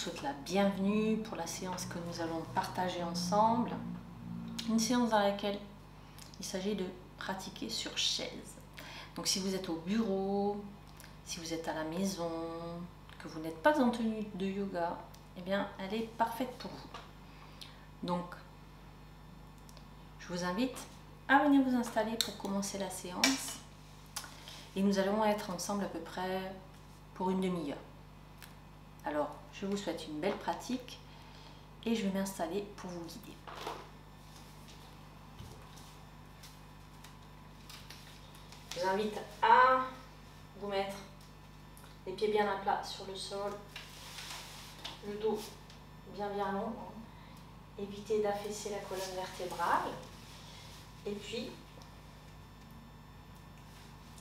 souhaite la bienvenue pour la séance que nous allons partager ensemble. Une séance dans laquelle il s'agit de pratiquer sur chaise. Donc si vous êtes au bureau, si vous êtes à la maison, que vous n'êtes pas en tenue de yoga, eh bien elle est parfaite pour vous. Donc je vous invite à venir vous installer pour commencer la séance. Et nous allons être ensemble à peu près pour une demi-heure. Alors, je vous souhaite une belle pratique et je vais m'installer pour vous guider. Je vous invite à vous mettre les pieds bien à plat sur le sol, le dos bien long. Évitez d'affaisser la colonne vertébrale. Et puis,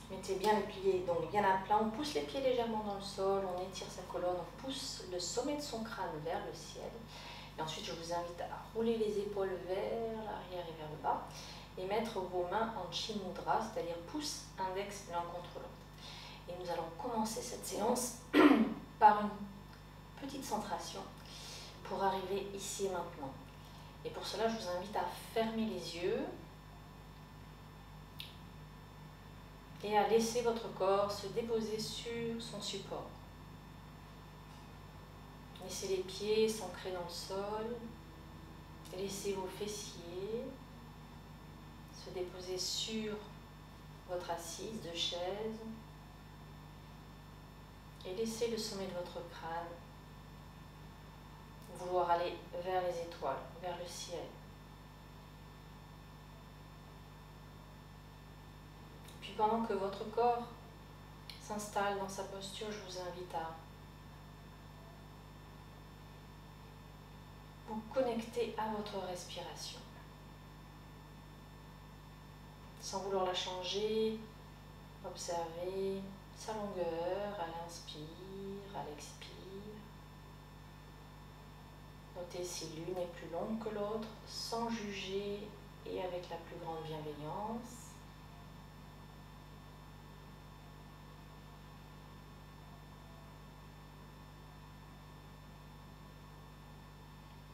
mettez bien les pieds donc bien à plat, on pousse les pieds légèrement dans le sol, on étire sa colonne, on pousse le sommet de son crâne vers le ciel. Et ensuite, je vous invite à rouler les épaules vers l'arrière et vers le bas et mettre vos mains en Chin Mudra, c'est-à-dire pouce, index l'un contre l'autre. Et nous allons commencer cette séance par une petite centration pour arriver ici et maintenant. Et pour cela, je vous invite à fermer les yeux et à laisser votre corps se déposer sur son support. Laissez les pieds s'ancrer dans le sol, laissez vos fessiers se déposer sur votre assise de chaise et laissez le sommet de votre crâne vouloir aller vers les étoiles, vers le ciel. Puis pendant que votre corps s'installe dans sa posture, je vous invite à vous connecter à votre respiration. Sans vouloir la changer, observez sa longueur à l'inspire, à l'expire. Notez si l'une est plus longue que l'autre, sans juger et avec la plus grande bienveillance.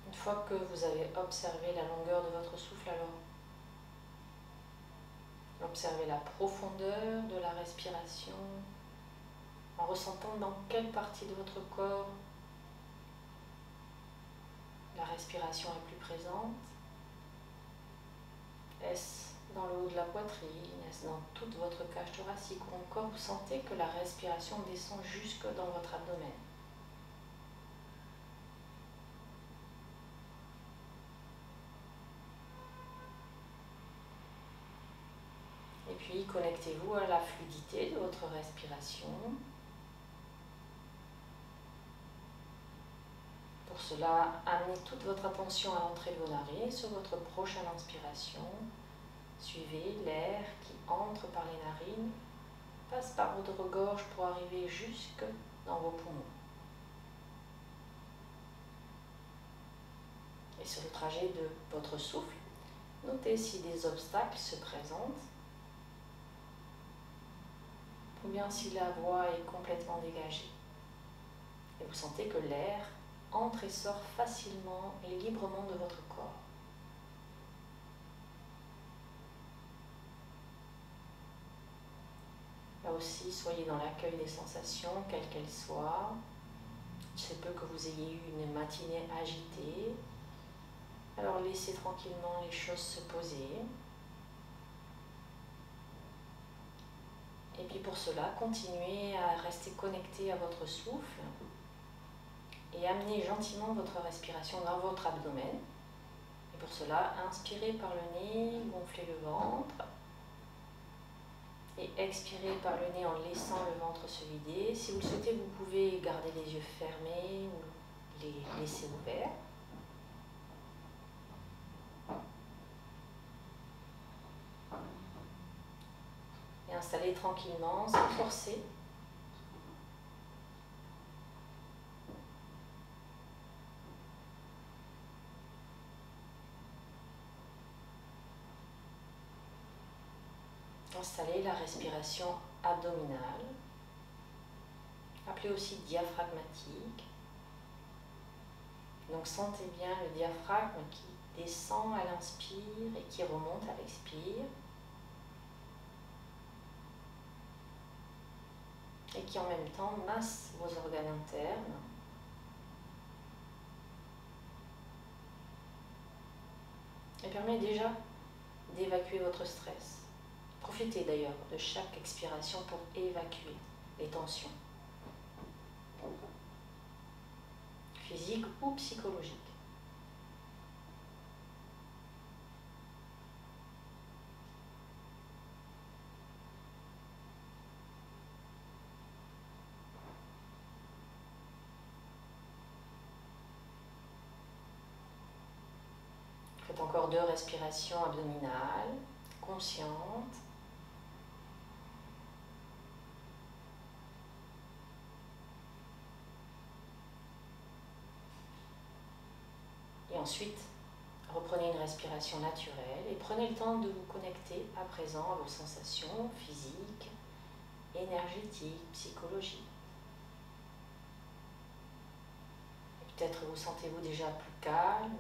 Une fois que vous avez observé la longueur de votre souffle, alors observez la profondeur de la respiration en ressentant dans quelle partie de votre corps la respiration est plus présente. Est-ce dans le haut de la poitrine? Est-ce dans toute votre cage thoracique? Ou encore vous sentez que la respiration descend jusque dans votre abdomen? Et puis connectez-vous à la fluidité de votre respiration. Pour cela, amenez toute votre attention à l'entrée de vos narines sur votre prochaine inspiration. Suivez l'air qui entre par les narines, passe par votre gorge pour arriver jusque dans vos poumons. Et sur le trajet de votre souffle, notez si des obstacles se présentent ou bien si la voie est complètement dégagée. Et vous sentez que l'air entre et sort facilement et librement de votre corps. Là aussi, soyez dans l'accueil des sensations, quelles qu'elles soient. Il se peut que vous ayez eu une matinée agitée. Alors laissez tranquillement les choses se poser. Et puis pour cela, continuez à rester connecté à votre souffle et amenez gentiment votre respiration dans votre abdomen. Et pour cela, inspirez par le nez, gonflez le ventre. Et expirez par le nez en laissant le ventre se vider. Si vous le souhaitez, vous pouvez garder les yeux fermés ou les laisser ouverts. Et installez tranquillement, sans forcer. Installez la respiration abdominale, appelée aussi diaphragmatique. Donc sentez bien le diaphragme qui descend à l'inspire et qui remonte à l'expire. Et qui en même temps masse vos organes internes. Et permet déjà d'évacuer votre stress. Profitez d'ailleurs de chaque expiration pour évacuer les tensions physiques ou psychologiques. Faites encore 2 respirations abdominales, conscientes. Et ensuite, reprenez une respiration naturelle et prenez le temps de vous connecter à présent à vos sensations physiques, énergétiques, psychologiques. Peut-être vous sentez-vous déjà plus calme,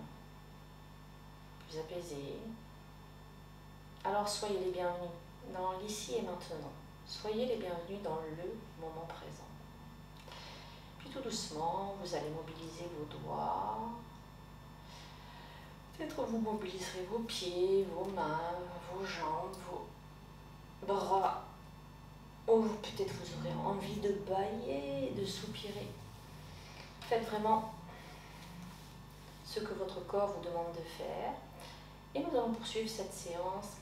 plus apaisé. Alors soyez les bienvenus dans l'ici et maintenant. Soyez les bienvenus dans le moment présent. Puis tout doucement, vous allez mobiliser vos doigts. Peut-être vous mobiliserez vos pieds, vos mains, vos jambes, vos bras. Ou peut-être vous aurez envie de bâiller, de soupirer. Faites vraiment ce que votre corps vous demande de faire. Et nous allons poursuivre cette séance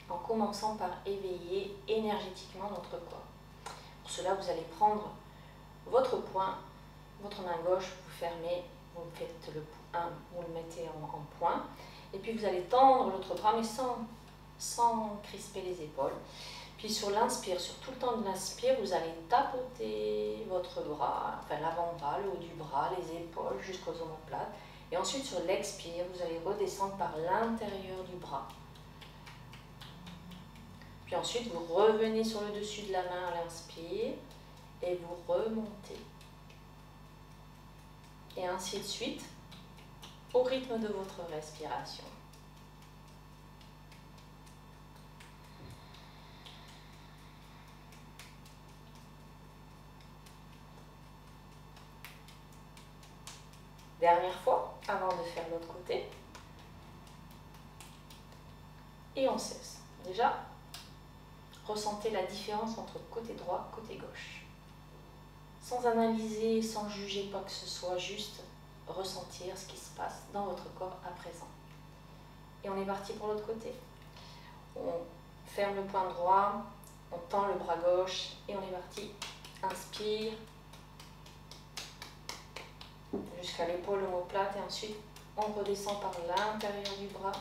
en commençant par éveiller énergétiquement notre corps. Pour cela, vous allez prendre votre poing, votre main gauche, vous fermez, vous faites le poing, vous le mettez en poing, et puis vous allez tendre l'autre bras, mais sans crisper les épaules. Puis sur l'inspire, sur tout le temps de l'inspire, vous allez tapoter votre bras, enfin l'avant-bras, le haut du bras, les épaules jusqu'aux omoplates. Et ensuite sur l'expire, vous allez redescendre par l'intérieur du bras. Puis ensuite, vous revenez sur le dessus de la main à l'inspire et vous remontez. Et ainsi de suite, au rythme de votre respiration. Dernière fois, avant de faire l'autre côté. Et on cesse. Déjà, ressentez la différence entre côté droit et côté gauche. Sans analyser, sans juger quoi que ce soit, juste ressentir ce qui se passe dans votre corps à présent. Et on est parti pour l'autre côté. On ferme le poing droit, on tend le bras gauche et on est parti. Inspire jusqu'à l'épaule omoplate et ensuite on redescend par l'intérieur du bras.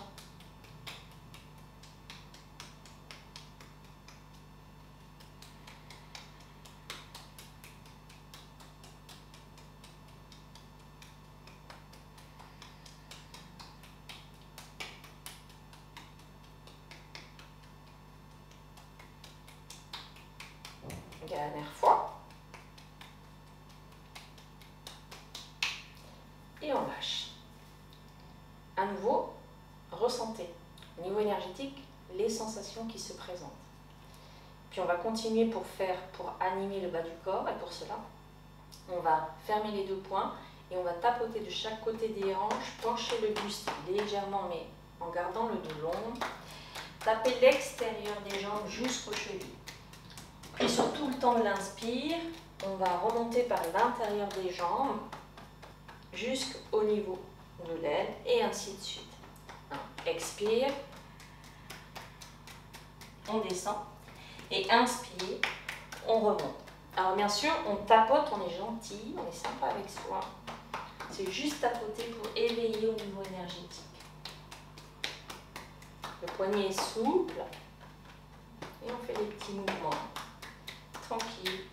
Dernière fois. Et on lâche. À nouveau, ressentez au niveau énergétique les sensations qui se présentent. Puis on va continuer pour animer le bas du corps et pour cela, on va fermer les 2 poings et on va tapoter de chaque côté des hanches, pencher le buste légèrement mais en gardant le dos long. Tapez l'extérieur des jambes jusqu'aux chevilles. Puis sur tout le temps de l'inspire, on va remonter par l'intérieur des jambes jusqu'au niveau de l'aine et ainsi de suite. Expire, on descend et inspire, on remonte. Alors bien sûr, on tapote, on est gentil, on est sympa avec soi. C'est juste tapoter pour éveiller au niveau énergétique. Le poignet est souple et on fait des petits mouvements. Tranquille.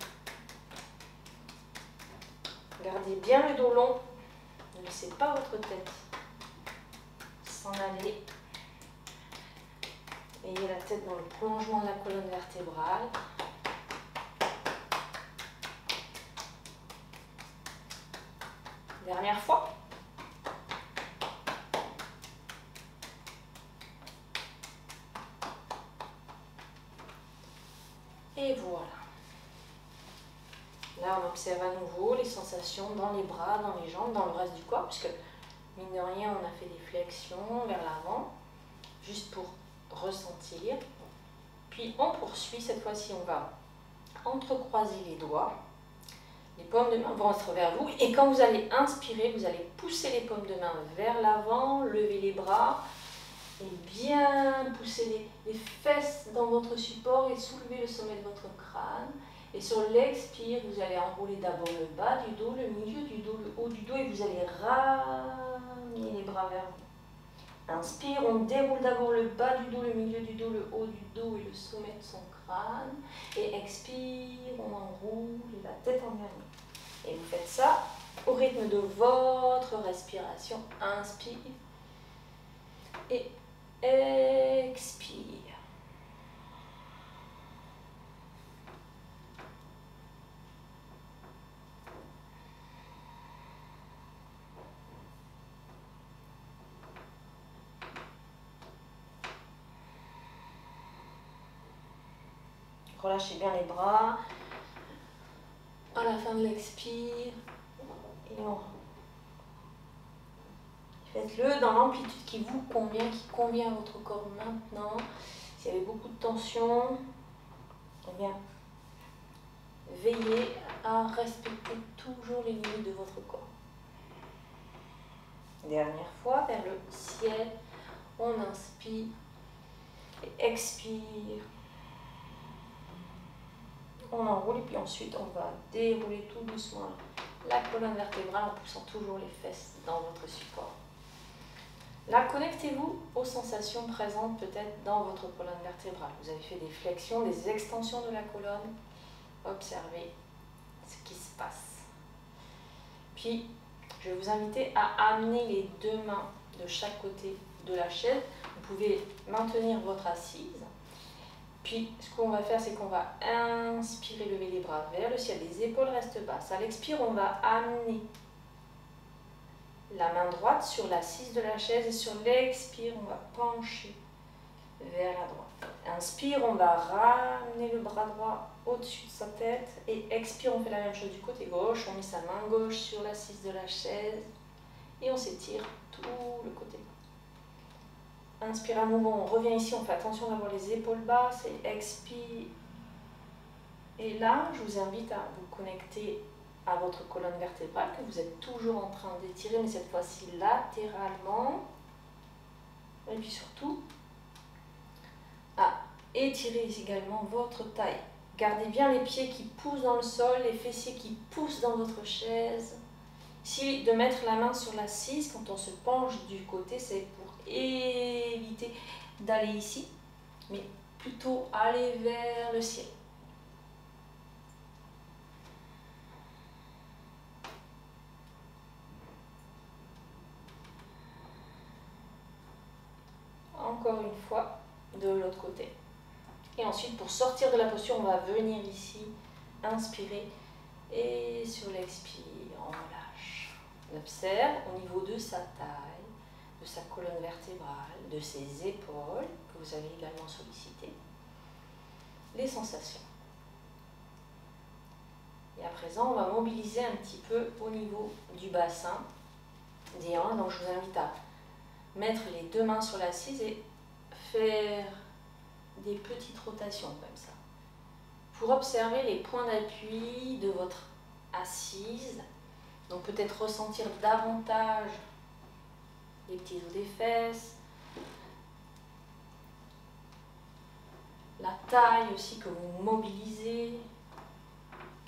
Gardez bien le dos long. Ne laissez pas votre tête s'en aller. Ayez la tête dans le prolongement de la colonne vertébrale. Dernière fois. Et voilà. Là, on observe à nouveau les sensations dans les bras, dans les jambes, dans le reste du corps, puisque mine de rien, on a fait des flexions vers l'avant, juste pour ressentir. Puis on poursuit, cette fois-ci, on va entrecroiser les doigts. Les paumes de main vont être vers vous. Et quand vous allez inspirer, vous allez pousser les paumes de main vers l'avant, lever les bras et bien pousser les fesses dans votre support et soulever le sommet de votre crâne. Et sur l'expire, vous allez enrouler d'abord le bas du dos, le milieu du dos, le haut du dos et vous allez ramener les bras vers vous. Inspire, on déroule d'abord le bas du dos, le milieu du dos, le haut du dos et le sommet de son crâne. Et expire, on enroule la tête en dernier. Et vous faites ça au rythme de votre respiration. Inspire et expire. Relâchez bien les bras. À la fin de l'expire, et faites-le dans l'amplitude qui vous convient, qui convient à votre corps maintenant. S'il y avait beaucoup de tension, eh bien, veillez à respecter toujours les limites de votre corps. Dernière fois, vers le ciel, on inspire et expire. On enroule et puis ensuite on va dérouler tout doucement la colonne vertébrale en poussant toujours les fesses dans votre support. Là, connectez-vous aux sensations présentes peut-être dans votre colonne vertébrale. Vous avez fait des flexions, des extensions de la colonne. Observez ce qui se passe. Puis, je vais vous inviter à amener les deux mains de chaque côté de la chaise. Vous pouvez maintenir votre assise. Puis, ce qu'on va faire, c'est qu'on va inspirer, lever les bras vers le ciel, les épaules restent basses. À l'expire, on va amener la main droite sur l'assise de la chaise et sur l'expire, on va pencher vers la droite. Inspire, on va ramener le bras droit au-dessus de sa tête et expire, on fait la même chose du côté gauche. On met sa main gauche sur l'assise de la chaise et on s'étire tout le côté. Inspire à nouveau, on revient ici, on fait attention d'avoir les épaules basses et expire. Et là, je vous invite à vous connecter à votre colonne vertébrale que vous êtes toujours en train d'étirer, mais cette fois-ci latéralement. Et puis surtout, à étirer également votre taille. Gardez bien les pieds qui poussent dans le sol, les fessiers qui poussent dans votre chaise. Ici, de mettre la main sur l'assise quand on se penche du côté, c'est pour éviter d'aller ici, mais plutôt aller vers le ciel. Encore une fois, de l'autre côté. Et ensuite, pour sortir de la posture, on va venir ici, inspirer, et sur l'expire, on relâche. On observe au niveau de sa taille, de sa colonne vertébrale, de ses épaules, que vous allez également solliciter, les sensations. Et à présent, on va mobiliser un petit peu au niveau du bassin des hanches. Donc, je vous invite à mettre les deux mains sur l'assise et faire des petites rotations comme ça. Pour observer les points d'appui de votre assise, donc peut-être ressentir davantage les petits os des fesses, la taille aussi que vous mobilisez.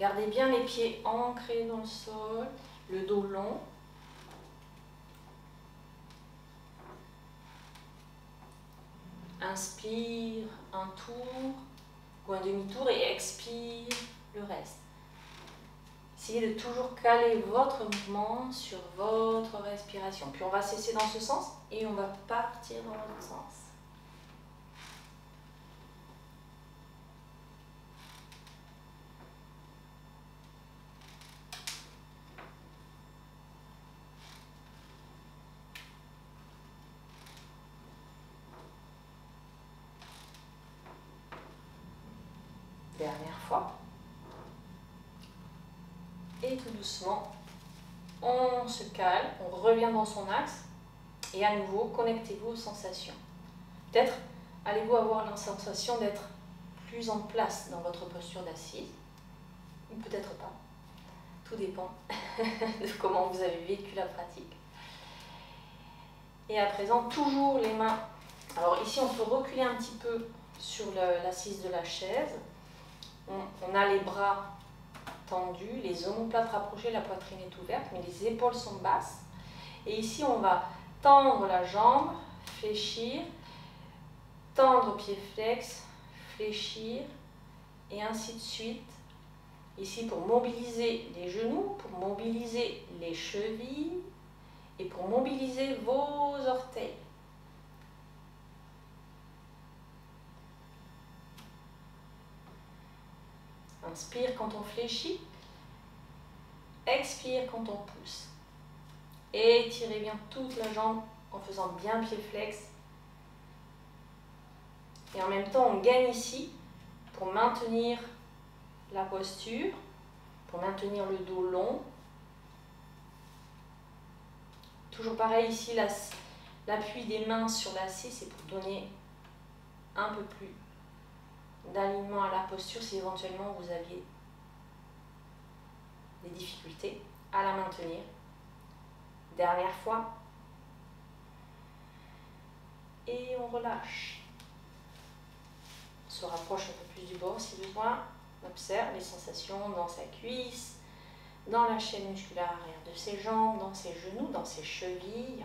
Gardez bien les pieds ancrés dans le sol, le dos long. Inspire un tour ou un demi-tour et expire le reste. Essayez de toujours caler votre mouvement sur votre respiration. Puis on va cesser dans ce sens et on va partir dans l'autre sens. Dernière fois. Et tout doucement, on se calme, on revient dans son axe. Et à nouveau, connectez-vous aux sensations. Peut-être allez-vous avoir la sensation d'être plus en place dans votre posture d'assise, ou peut-être pas. Tout dépend de comment vous avez vécu la pratique. Et à présent, toujours les mains. Alors ici, on peut reculer un petit peu sur l'assise de la chaise. On a les bras tendus, les omoplates rapprochées, la poitrine est ouverte, mais les épaules sont basses. Et ici, on va tendre la jambe, fléchir, tendre pied flex, fléchir, et ainsi de suite. Ici, pour mobiliser les genoux, pour mobiliser les chevilles et pour mobiliser vos orteils. Inspire quand on fléchit, expire quand on pousse. Étirez bien toute la jambe en faisant bien pied flex. Et en même temps, on gagne ici pour maintenir la posture, pour maintenir le dos long. Toujours pareil ici, l'appui des mains sur l'assise, c'est pour donner un peu plus d'alignement à la posture si éventuellement vous aviez des difficultés à la maintenir. Dernière fois. Et on relâche. On se rapproche un peu plus du bord si besoin. On observe les sensations dans sa cuisse, dans la chaîne musculaire arrière de ses jambes, dans ses genoux, dans ses chevilles,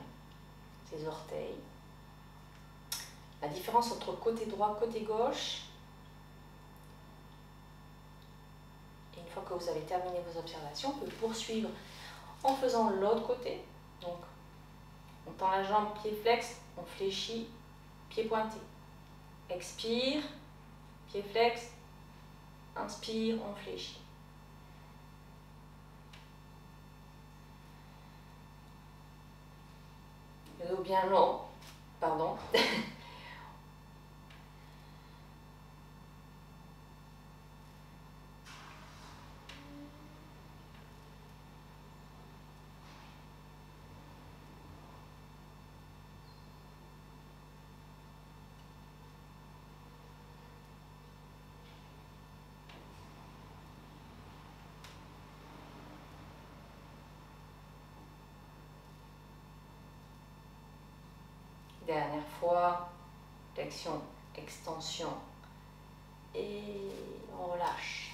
ses orteils. La différence entre côté droit, côté gauche. Et une fois que vous avez terminé vos observations, on peut poursuivre en faisant l'autre côté. Donc, on tend la jambe, pied flex, on fléchit, pied pointé. Expire, pied flex, inspire, on fléchit. Le dos bien long, pardon. Dernière fois, flexion, extension et on relâche.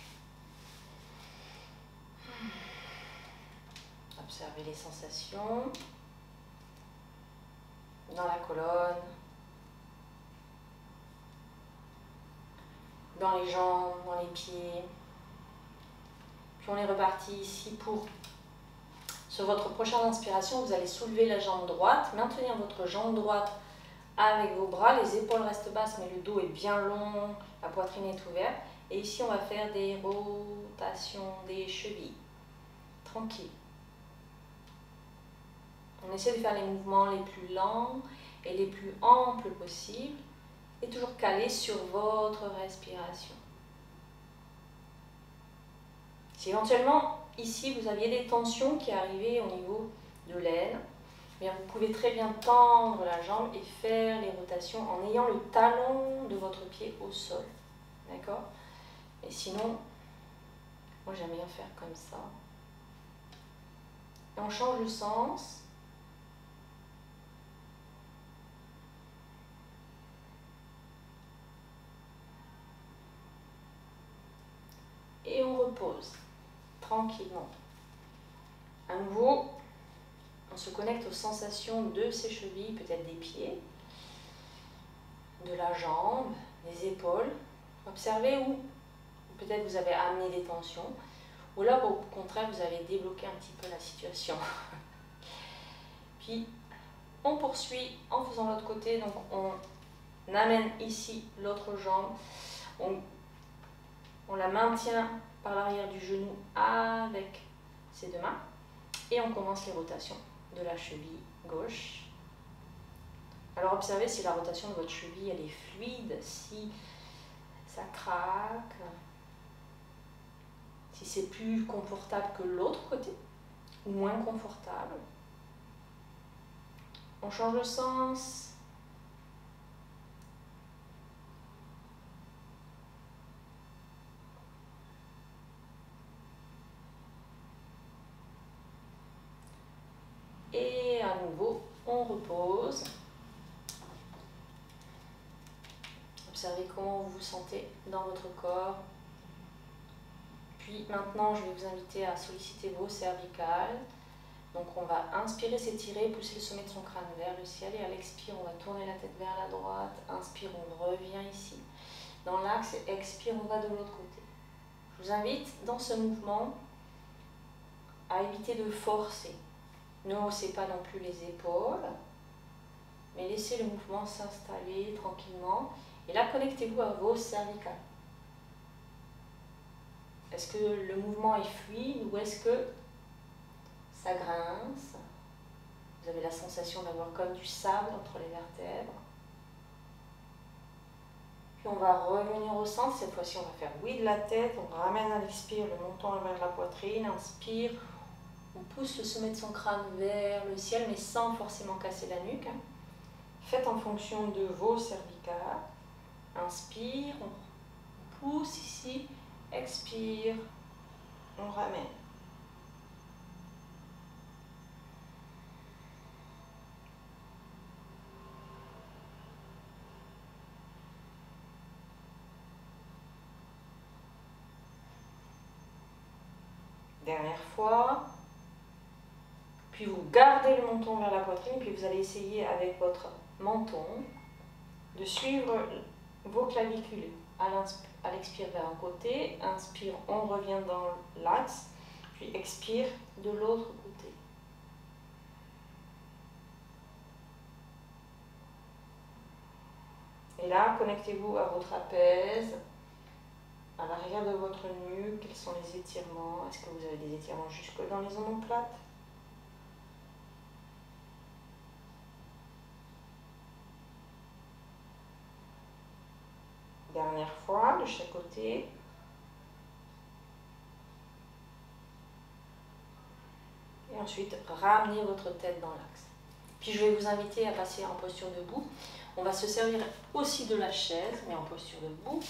Observez les sensations dans la colonne, dans les jambes, dans les pieds. Puis on est reparti ici pour, sur votre prochaine inspiration, vous allez soulever la jambe droite, maintenir votre jambe droite avec vos bras, les épaules restent basses mais le dos est bien long, la poitrine est ouverte. Et ici on va faire des rotations des chevilles, tranquille. On essaie de faire les mouvements les plus lents et les plus amples possibles et toujours calé sur votre respiration. Si éventuellement ici vous aviez des tensions qui arrivaient au niveau de l'aine, vous pouvez très bien tendre la jambe et faire les rotations en ayant le talon de votre pied au sol. D'accord? Et sinon, moi j'aime bien faire comme ça. Et on change le sens. Et on repose tranquillement. À nouveau, on se connecte aux sensations de ses chevilles, peut-être des pieds, de la jambe, des épaules. Observez où peut-être vous avez amené des tensions, ou là au contraire vous avez débloqué un petit peu la situation. Puis on poursuit en faisant l'autre côté, donc on amène ici l'autre jambe, on la maintient par l'arrière du genou avec ses deux mains et on commence les rotations de la cheville gauche. Alors observez si la rotation de votre cheville elle est fluide, si ça craque. si c'est plus confortable que l'autre côté ou moins confortable. On change le sens. Et à nouveau, on repose. Observez comment vous vous sentez dans votre corps. Puis maintenant, je vais vous inviter à solliciter vos cervicales. Donc on va inspirer, s'étirer, pousser le sommet de son crâne vers le ciel. Et à l'expire, on va tourner la tête vers la droite. Inspire, on revient ici. Dans l'axe, expire, on va de l'autre côté. Je vous invite dans ce mouvement à éviter de forcer. Ne haussez pas non plus les épaules, mais laissez le mouvement s'installer tranquillement. Et là, connectez-vous à vos cervicales. Est-ce que le mouvement est fluide ou est-ce que ça grince? Vous avez la sensation d'avoir comme du sable entre les vertèbres. Puis on va revenir au centre. Cette fois-ci, on va faire oui de la tête. On ramène à l'expire le menton vers la poitrine. Inspire. On pousse le sommet de son crâne vers le ciel, mais sans forcément casser la nuque. Faites en fonction de vos cervicales. Inspire, on pousse ici. Expire, on ramène. Dernière fois. Puis vous gardez le menton vers la poitrine, puis vous allez essayer avec votre menton de suivre vos clavicules. À l'expire vers un côté, inspire, on revient dans l'axe, puis expire de l'autre côté. Et là, connectez-vous à vos trapèzes, à l'arrière de votre nuque. Quels sont les étirements? Est-ce que vous avez des étirements jusque dans les omoplates? Dernière fois, de chaque côté. Et ensuite, ramenez votre tête dans l'axe. Puis je vais vous inviter à passer en posture debout. On va se servir aussi de la chaise, mais en posture debout.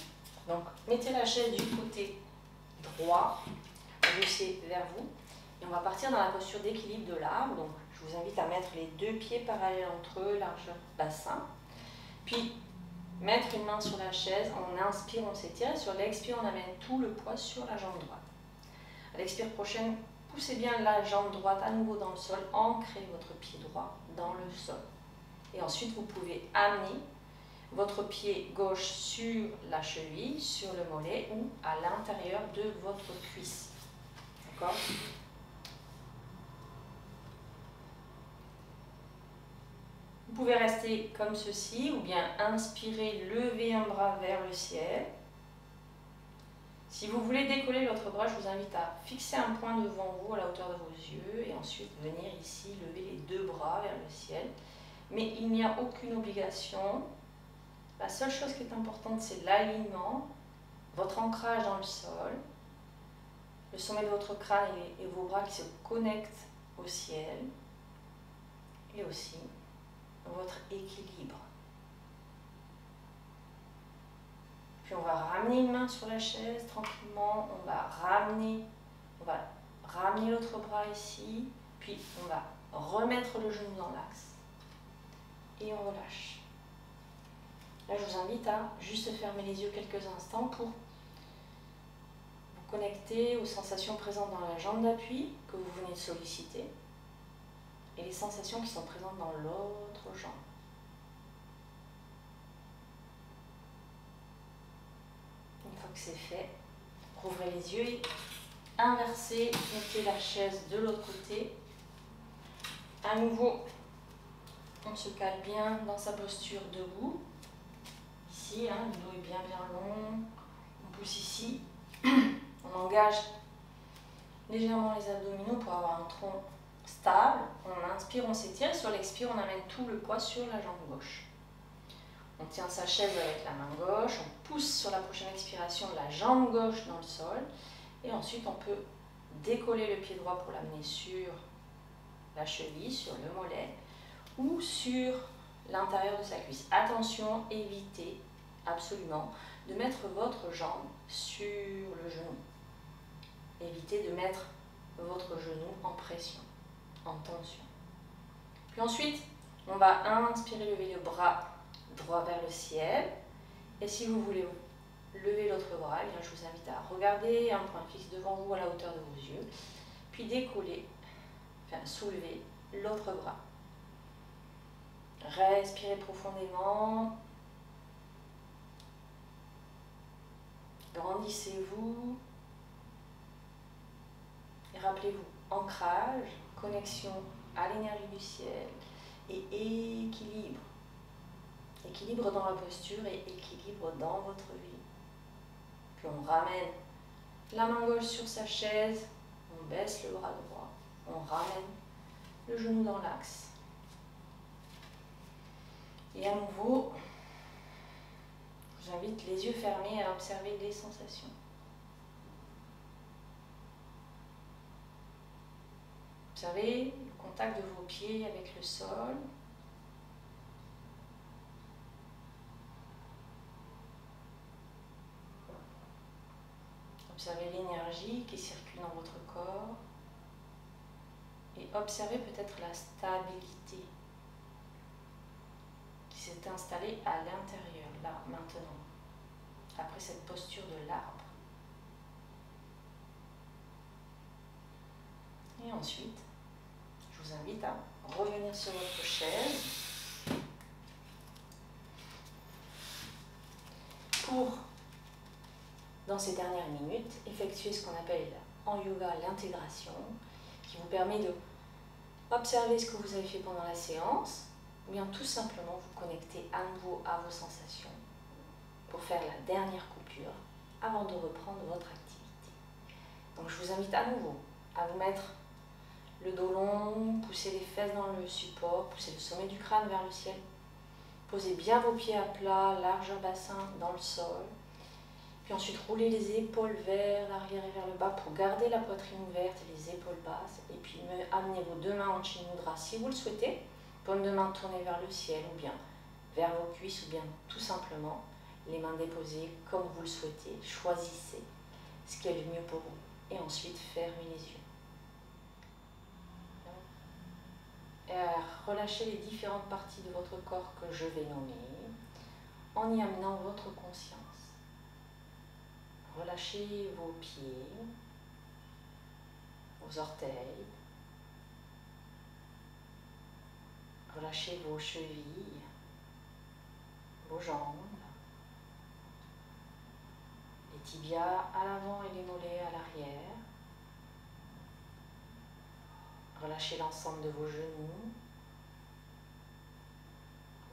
Donc, mettez la chaise du côté droit, dossier vers vous. Et on va partir dans la posture d'équilibre de l'arbre. Donc, je vous invite à mettre les deux pieds parallèles entre eux, largeur bassin. Puis, mettre une main sur la chaise, on inspire, on s'étire, et sur l'expire, on amène tout le poids sur la jambe droite. À l'expire prochaine, poussez bien la jambe droite à nouveau dans le sol, ancrez votre pied droit dans le sol. Et ensuite, vous pouvez amener votre pied gauche sur la cheville, sur le mollet ou à l'intérieur de votre cuisse. D'accord ? Vous pouvez rester comme ceci ou bien inspirer, lever un bras vers le ciel. Si vous voulez décoller l'autre bras, je vous invite à fixer un point devant vous à la hauteur de vos yeux et ensuite venir ici lever les deux bras vers le ciel. Mais il n'y a aucune obligation. La seule chose qui est importante, c'est l'alignement, votre ancrage dans le sol, le sommet de votre crâne et vos bras qui se connectent au ciel et aussi votre équilibre. Puis on va ramener une main sur la chaise tranquillement, on va ramener l'autre bras ici, puis on va remettre le genou dans l'axe et on relâche. Là, je vous invite à juste fermer les yeux quelques instants pour vous connecter aux sensations présentes dans la jambe d'appui que vous venez de solliciter et les sensations qui sont présentes dans l'autre jambe. Une fois que c'est fait, rouvrez les yeux et inversez, mettez la chaise de l'autre côté. À nouveau, on se cale bien dans sa posture debout. Ici, le dos est bien long. On pousse ici. On engage légèrement les abdominaux pour avoir un tronc stable. On inspire, on s'étire. Sur l'expire, on amène tout le poids sur la jambe gauche. On tient sa chaise avec la main gauche. On pousse sur la prochaine expiration la jambe gauche dans le sol. Et ensuite, on peut décoller le pied droit pour l'amener sur la cheville, sur le mollet ou sur l'intérieur de sa cuisse. Attention, évitez absolument de mettre votre jambe sur le genou. Évitez de mettre votre genou en pression, en tension. Puis ensuite, on va inspirer, lever le bras droit vers le ciel. Et si vous voulez lever l'autre bras, eh bien, je vous invite à regarder un point fixe devant vous à la hauteur de vos yeux. Puis décoller, enfin soulever l'autre bras. Respirez profondément. Grandissez-vous. Et rappelez-vous, ancrage, connexion à l'énergie du ciel et équilibre. Équilibre dans la posture et équilibre dans votre vie. Puis on ramène la main gauche sur sa chaise, on baisse le bras droit, on ramène le genou dans l'axe. Et à nouveau, je vous invite les yeux fermés à observer les sensations. Observez le contact de vos pieds avec le sol. Observez l'énergie qui circule dans votre corps. Et observez peut-être la stabilité qui s'est installée à l'intérieur, là, maintenant, après cette posture de l'arbre. Et ensuite, je vous invite à revenir sur votre chaise pour, dans ces dernières minutes, effectuer ce qu'on appelle en yoga l'intégration, qui vous permet de observer ce que vous avez fait pendant la séance, ou bien tout simplement vous connecter à nouveau à vos sensations pour faire la dernière coupure avant de reprendre votre activité. Donc je vous invite à nouveau à vous mettre le dos long, pousser les fesses dans le support, pousser le sommet du crâne vers le ciel. Posez bien vos pieds à plat, largeur bassin dans le sol. Puis ensuite, roulez les épaules vers l'arrière et vers le bas pour garder la poitrine ouverte et les épaules basses. Et puis amenez vos deux mains en Chin Mudra si vous le souhaitez. Paume de main tournée vers le ciel ou bien vers vos cuisses ou bien tout simplement les mains déposées comme vous le souhaitez. Choisissez ce qui est le mieux pour vous. Et ensuite, fermez les yeux. Et relâchez les différentes parties de votre corps que je vais nommer en y amenant votre conscience. Relâchez vos pieds, vos orteils, relâchez vos chevilles, vos jambes, les tibias à l'avant et les mollets à l'arrière. Relâchez l'ensemble de vos genoux,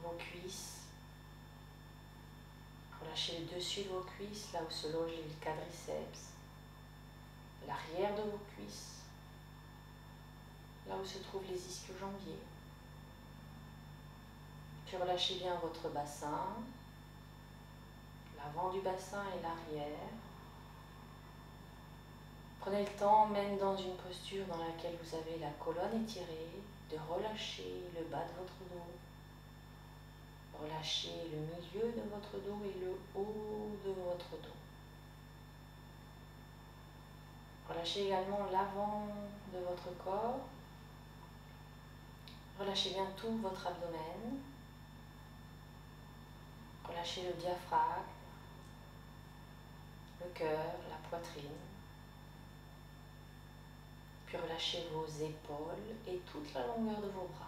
vos cuisses. Relâchez le dessus de vos cuisses, là où se loge le quadriceps, l'arrière de vos cuisses, là où se trouvent les ischio-jambiers. Puis relâchez bien votre bassin, l'avant du bassin et l'arrière. Prenez le temps, même dans une posture dans laquelle vous avez la colonne étirée, de relâcher le bas de votre dos. Relâchez le milieu de votre dos et le haut de votre dos. Relâchez également l'avant de votre corps. Relâchez bien tout votre abdomen. Relâchez le diaphragme, le cœur, la poitrine. Puis relâchez vos épaules et toute la longueur de vos bras.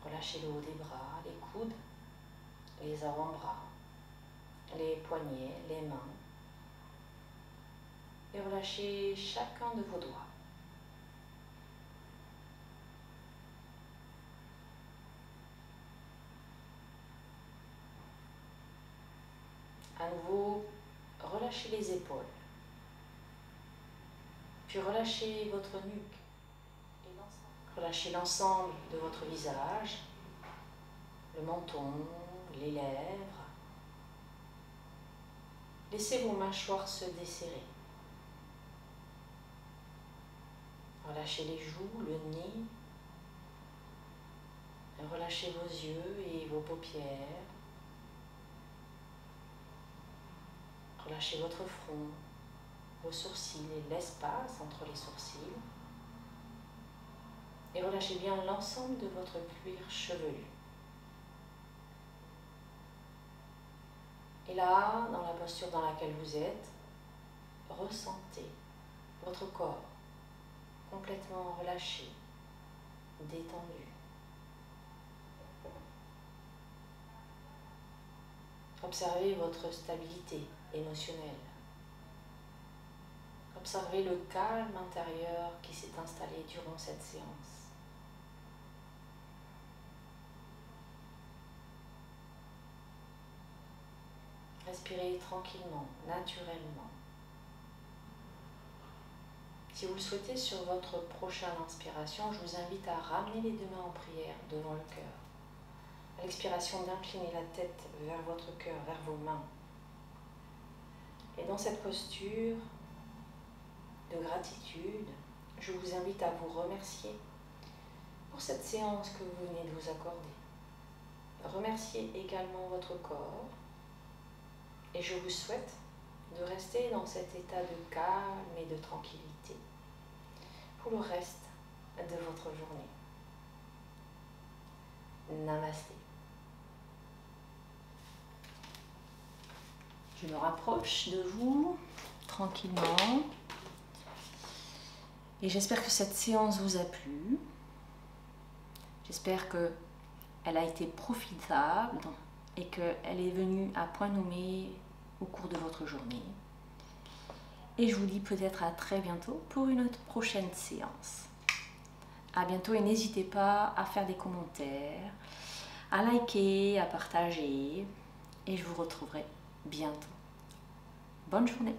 Relâchez le haut des bras, les coudes, les avant-bras, les poignets, les mains. Et relâchez chacun de vos doigts. À nouveau, relâchez les épaules. Puis relâchez votre nuque. Relâchez l'ensemble de votre visage, le menton, les lèvres, Laissez vos mâchoires se desserrer. Relâchez les joues, le nez. Relâchez vos yeux et vos paupières. Relâchez votre front, vos sourcils et l'espace entre les sourcils. Et relâchez bien l'ensemble de votre cuir chevelu. Et là, dans la posture dans laquelle vous êtes, ressentez votre corps complètement relâché, détendu. Observez votre stabilité émotionnelle. Observez le calme intérieur qui s'est installé durant cette séance. Respirez tranquillement, naturellement. Si vous le souhaitez, sur votre prochaine inspiration, je vous invite à ramener les deux mains en prière devant le cœur. À l'expiration, d'incliner la tête vers votre cœur, vers vos mains. Et dans cette posture de gratitude, je vous invite à vous remercier pour cette séance que vous venez de vous accorder. Remerciez également votre corps et je vous souhaite de rester dans cet état de calme et de tranquillité pour le reste de votre journée. Namasté. Je me rapproche de vous tranquillement et j'espère que cette séance vous a plu. J'espère qu'elle a été profitable et qu'elle est venue à point nommé au cours de votre journée. Et je vous dis peut-être à très bientôt pour une autre prochaine séance. À bientôt et n'hésitez pas à faire des commentaires, à liker, à partager et je vous retrouverai bientôt. Bonne journée!